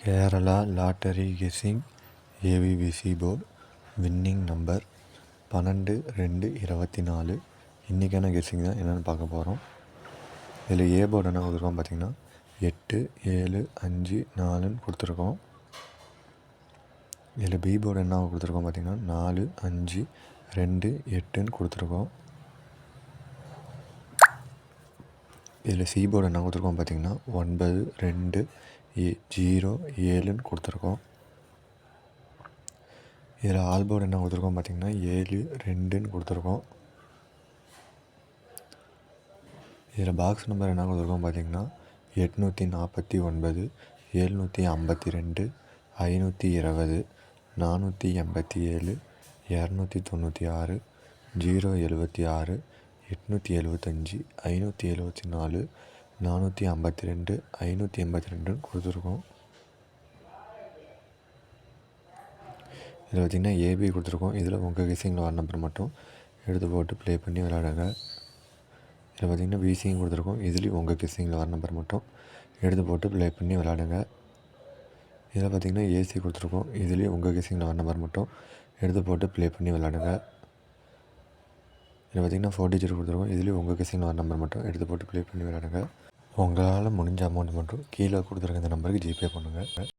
Kerala lottery guessing AVBC board winning number 12-2-24. இன்றைக்கான guessing தான் என்னென்னு பார்க்க போகிறோம். இதில் ஏ போர்டு என்ன கொடுத்துருக்கோம் பார்த்திங்கன்னா 8-7-5-4ன்னு கொடுத்துருக்கோம். இதில் பி போர்டு என்ன கொடுத்துருக்கோம் பார்த்திங்கன்னா 4-5-2-8ன்னு கொடுத்துருக்கோம். இதில் சி போர்டு என்ன கொடுத்துருக்கோம் பார்த்திங்கன்னா 9-2-0-7ன்னு கொடுத்துருக்கோம். இதில் ஆல் போர்டு என்ன கொடுத்துருக்கோம் பார்த்திங்கன்னா 7-2ன்னு கொடுத்துருக்கோம். இதில் பாக்ஸ் நம்பர் என்ன கொடுத்துருக்கோம் பார்த்திங்கன்னா 849, 752, 520, 487, 296, 076, 875, 574, 452, 582ன்னு கொடுத்துருக்கோம். இதில் பார்த்திங்கன்னா ஏபி கொடுத்துருக்கோம். இதில் உங்கள் கெஸ்ஸிங்கில் வர நம்பர் மட்டும் எடுத்து போட்டு ப்ளே பண்ணி விளையாடுங்க. இதில் பார்த்திங்கன்னா பிசியும் கொடுத்துருக்கோம். இதுலேயும் உங்கள் கெஸ்ஸிங்கில் வர நம்பர் மட்டும் எடுத்து போட்டு ப்ளே பண்ணி விளையாடுங்க. இதில் பார்த்திங்கன்னா ஏசி கொடுத்துருக்கோம். இதுலேயும் உங்கள் கெஸ்ஸிங்கில் வர நம்பர் மட்டும் எடுத்து போட்டு ப்ளே பண்ணி விளையாடுங்க. இதில் பார்த்திங்கன்னா 4 டிஜிட் கொடுத்துருக்கோம். இதுலேயும் உங்கள் கெஸ்ஸிங்கில் வர நம்பர் மட்டும் எடுத்து போட்டு ப்ளே பண்ணி விளையாடுங்க. உங்களால் முடிஞ்ச அமௌண்ட் மட்டும் கீழே கொடுத்துருக்க இந்த நம்பருக்கு ஜிபே பண்ணுங்கள்.